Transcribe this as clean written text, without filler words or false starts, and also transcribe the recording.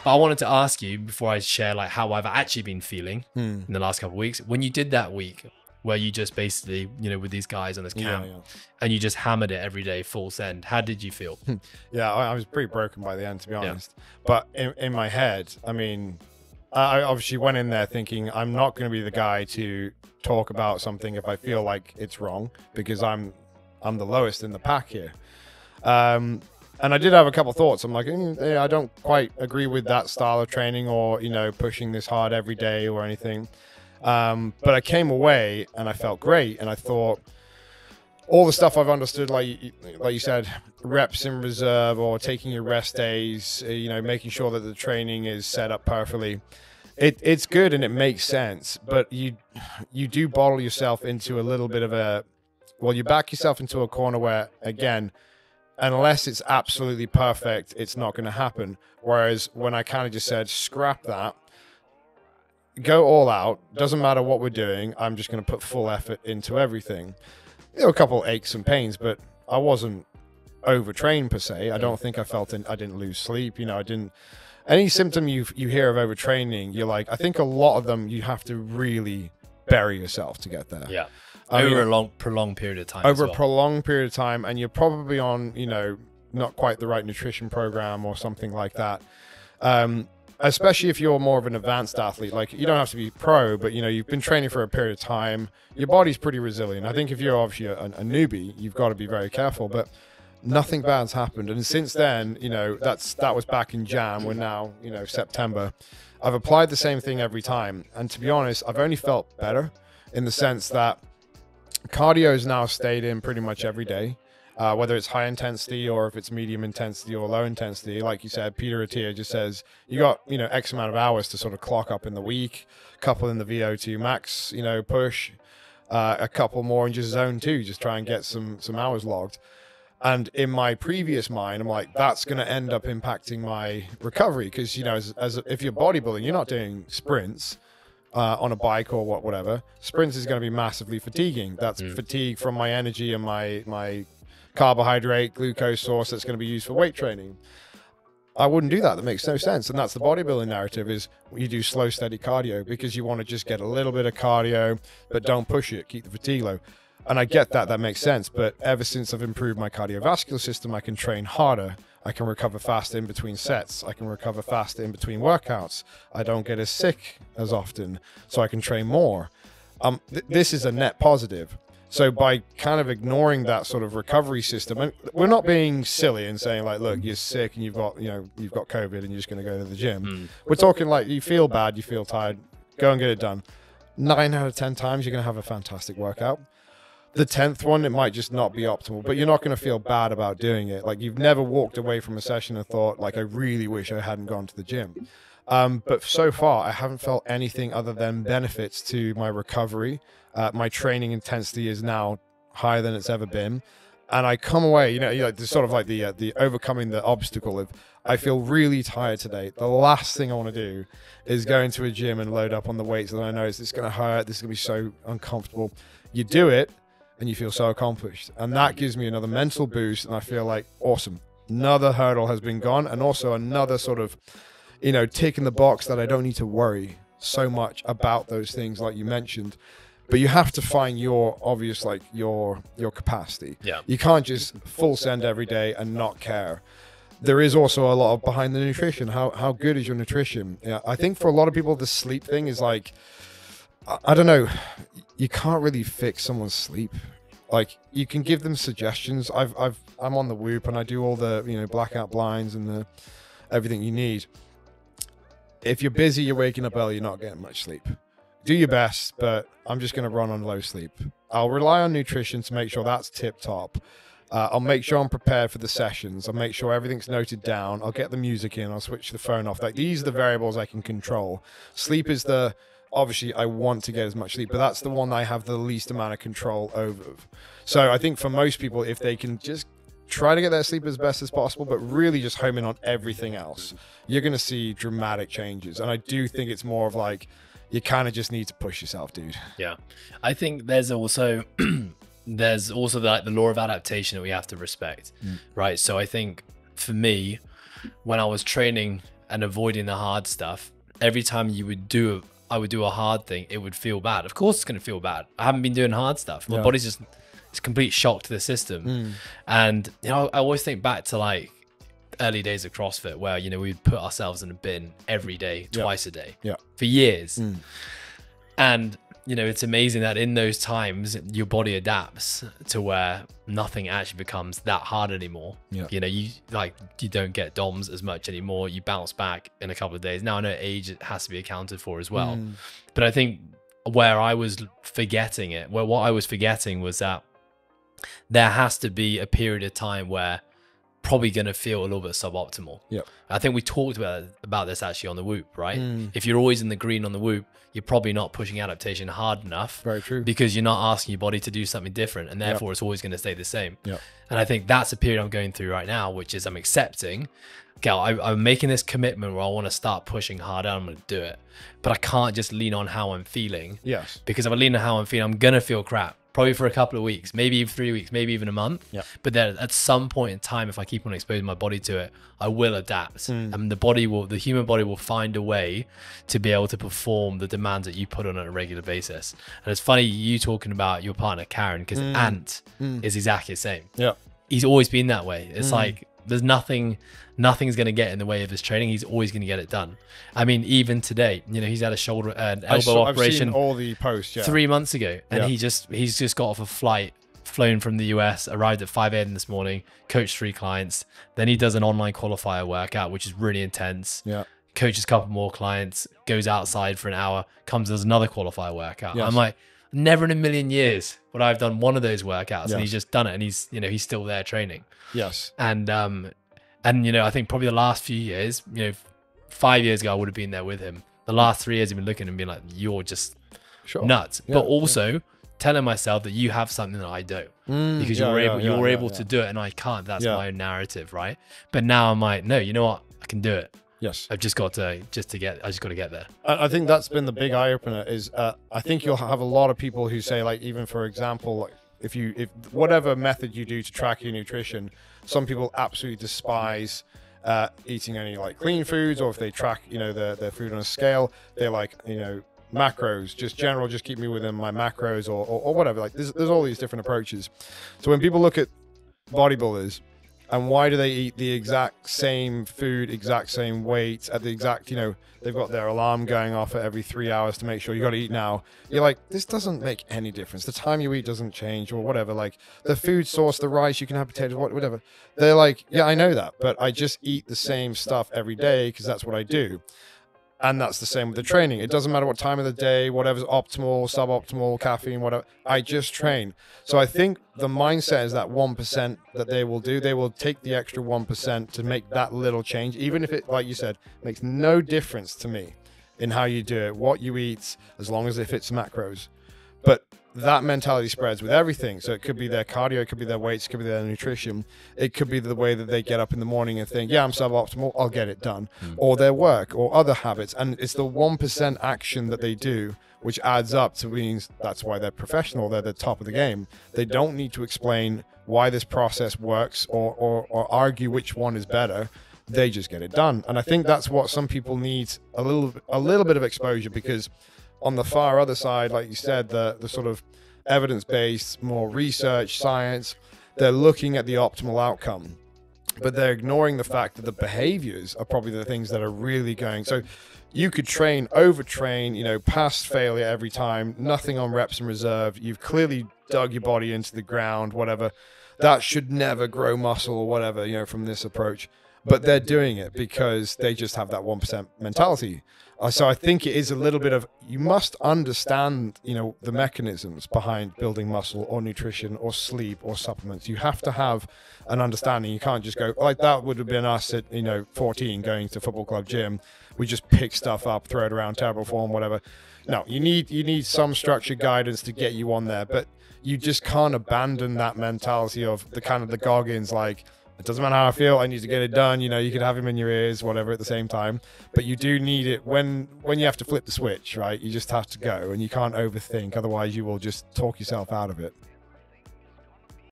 But I wanted to ask you before I share like how I've actually been feeling in the last couple of weeks. When you did that week where you just basically, you know, with these guys on this camp and you just hammered it every day, full send, how did you feel? Yeah, I was pretty broken by the end, to be honest. But in my head, I mean, I obviously went in there thinking I'm not going to be the guy to talk about something if I feel like it's wrong, because I'm the lowest in the pack here. And I did have a couple thoughts. I'm like, yeah, I don't quite agree with that style of training, or, you know, pushing this hard every day or anything. But I came away and I felt great. And I thought all the stuff I've understood, like you said, reps in reserve or taking your rest days, you know, making sure that the training is set up perfectly. It's good and it makes sense, but you do bottle yourself into a little bit of you back yourself into a corner where, again, unless it's absolutely perfect, it's not going to happen. Whereas when I kind of just said, scrap that, go all out, doesn't matter what we're doing, I'm just going to put full effort into everything. There were a couple aches and pains, but I wasn't overtrained per se. I don't think I didn't lose sleep. You know, I didn't. Any symptom you hear of overtraining, you're like, I think a lot of them you have to really bury yourself to get there. Yeah. Over a prolonged period of time. Over a prolonged period of time, and you're probably on, you know, not quite the right nutrition program or something like that. Especially if you're more of an advanced athlete, like you don't have to be pro, but you know, you've been training for a period of time. Your body's pretty resilient. I think if you're obviously a newbie, you've got to be very careful. But nothing bad's happened, and since then, you know, that was back in Jan. We're now, you know, September. I've applied the same thing every time, and to be honest, I've only felt better in the sense that cardio has now stayed in pretty much every day, whether it's high intensity or if it's medium intensity or low intensity. Like you said, Peter Attia just says you got, you know, X amount of hours to sort of clock up in the week, couple in the VO2 max, you know, push, a couple more in just zone 2, just try and get some hours logged. And in my previous mind, I'm like, that's going to end up impacting my recovery, because, you know, as if you're bodybuilding, you're not doing sprints on a bike or whatever. Sprints is going to be massively fatiguing. That's fatigue from my energy and my carbohydrate, glucose source that's going to be used for weight training. I wouldn't do that. That makes no sense. And that's the bodybuilding narrative, is you do slow, steady cardio because you want to just get a little bit of cardio, but don't push it. Keep the fatigue low. And I get that. That makes sense. But ever since I've improved my cardiovascular system, I can train harder. I can recover faster in between sets. I can recover faster in between workouts. I don't get as sick as often, so I can train more. This is a net positive. So by kind of ignoring that sort of recovery system, and we're not being silly and saying like, look, you're sick and you've got COVID and you're just going to go to the gym. We're talking like, you feel bad, you feel tired, go and get it done. 9 out of 10 times, you're going to have a fantastic workout. The 10th one, it might just not be optimal, but you're not going to feel bad about doing it. Like, you've never walked away from a session and thought like, I really wish I hadn't gone to the gym. But so far, I haven't felt anything other than benefits to my recovery. My training intensity is now higher than it's ever been. And I come away, you know, there's sort of like the overcoming the obstacle of, I feel really tired today. The last thing I want to do is go into a gym and load up on the weights that I know is going to hurt. This is going to be so uncomfortable. You do it and you feel so accomplished. And that gives me another mental boost. And I feel like, awesome. Another hurdle has been gone. And also another sort of, you know, tick in the box that I don't need to worry so much about those things like you mentioned. But you have to find your obvious, like your capacity. Yeah. You can't just full send every day and not care. There is also a lot of behind the nutrition. How good is your nutrition? Yeah, I think for a lot of people, the sleep thing is like, I don't know, you can't really fix someone's sleep. Like, you can give them suggestions. I'm on the Whoop and I do all the, you know, blackout blinds and the everything you need. If you're busy, you're waking up early, you're not getting much sleep. Do your best, but I'm just going to run on low sleep. I'll rely on nutrition to make sure that's tip top. I'll make sure I'm prepared for the sessions. I'll make sure everything's noted down. I'll get the music in. I'll switch the phone off. Like, these are the variables I can control. Sleep is obviously I want to get as much sleep, but that's the one I have the least amount of control over. So I think for most people, if they can just try to get their sleep as best as possible, but really just home in on everything else, you're going to see dramatic changes. And I do think it's more of like, you kind of just need to push yourself, dude. Yeah. I think there's also like the law of adaptation that we have to respect, right? So I think for me, when I was training and avoiding the hard stuff, every time I would do a hard thing, it would feel bad. Of course it's going to feel bad. I haven't been doing hard stuff. My body's just, it's a complete shock to the system. And, you know, I always think back to like early days of CrossFit where, you know, we'd put ourselves in a bin every day, twice a day for years. And, you know, it's amazing that in those times, your body adapts to where nothing actually becomes that hard anymore. You know, you don't get DOMs as much anymore. You bounce back in a couple of days. Now I know age has to be accounted for as well. But I think where I was forgetting it, what I was forgetting was that there has to be a period of time where probably going to feel a little bit suboptimal. I think we talked about this actually on the Whoop, right? If you're always in the green on the Whoop, you're probably not pushing adaptation hard enough. Very true. Because you're not asking your body to do something different, and therefore it's always going to stay the same. And I think that's a period I'm going through right now, which is I'm accepting, okay, I'm making this commitment where I want to start pushing harder. I'm going to do it, but I can't just lean on how I'm feeling. Because if I lean on how I'm feeling, I'm going to feel crap. Probably for a couple of weeks, maybe 3 weeks, maybe even a month. But then at some point in time, if I keep on exposing my body to it, I will adapt. And the human body will find a way to be able to perform the demands that you put on a regular basis. And it's funny you talking about your partner, Karen, because Ant is exactly the same. He's always been that way. It's like, there's nothing's going to get in the way of his training. He's always going to get it done. I mean, even today, you know, he's had a elbow operation. I've seen all the posts, 3 months ago, and he's just got off a flight, flown from the US, arrived at 5 a.m. this morning, coached 3 clients. Then he does an online qualifier workout, which is really intense. Coaches a couple more clients, goes outside for an hour, comes, does another qualifier workout. I'm like, never in a million years would I have done one of those workouts, and he's just done it, and he's, you know, he's still there training. And you know, I think probably the last few years, you know, 5 years ago I would have been there with him. The last 3 years I've been looking and being like, you're just nuts. But also telling myself that you have something that I don't, because you're able to do it and I can't. That's my own narrative, right? But now I'm like, no, you know what? I can do it. I've just got to get there. I think that's been the big eye opener. Is I think you'll have a lot of people who say, like, even for example, like, if whatever method you do to track your nutrition, some people absolutely despise eating any like clean foods, or if they track, you know, their food on a scale, they're like, you know, macros, just keep me within my macros, or whatever. Like there's all these different approaches. So when people look at bodybuilders, and why do they eat the exact same food, exact same weight, at the exact, you know, they've got their alarm going off at every 3 hours to make sure you got to eat now. You're like, this doesn't make any difference. The time you eat doesn't change, or whatever. Like the food source, the rice, you can have potatoes, whatever. They're like, yeah, I know that, but I just eat the same stuff every day because that's what I do. And that's the same with the training. It doesn't matter what time of the day, whatever's optimal, suboptimal, caffeine, whatever. I just train. So I think the mindset is that 1% that they will do. They will take the extra 1% to make that little change, even if it, like you said, makes no difference to me in how you do it, what you eat, as long as it fits macros. But that mentality spreads with everything. So it could be their cardio, it could be their weights, it could be their nutrition. It could be the way that they get up in the morning and think, yeah, I'm suboptimal, I'll get it done. Or their work or other habits. And it's the 1% action that they do, which adds up to means that's why they're professional. They're the top of the game. They don't need to explain why this process works or argue which one is better. They just get it done. And I think that's what some people need, a little bit of exposure, because on the far other side, like you said, the sort of evidence-based, more research, science, they're looking at the optimal outcome, but they're ignoring the fact that the behaviors are probably the things that are really going. So you could train, overtrain, you know, past failure every time, nothing on reps and reserve. You've clearly dug your body into the ground, whatever. That should never grow muscle or whatever, you know, from this approach. But they're doing it because they just have that 1% mentality. So I think it is a little bit of, you must understand, you know, the mechanisms behind building muscle or nutrition or sleep or supplements. You have to have an understanding. You can't just go, like that would have been us at, you know, 14 going to football club gym. We just pick stuff up, throw it around, terrible form, whatever. No, you need some structured guidance to get you on there, but you just can't abandon that mentality of the kind of the Goggins, like, it doesn't matter how I feel, I need to get it done. You know, you could have him in your ears, whatever, at the same time. But you do need it when you have to flip the switch, right? You just have to go, and you can't overthink. Otherwise, you will just talk yourself out of it.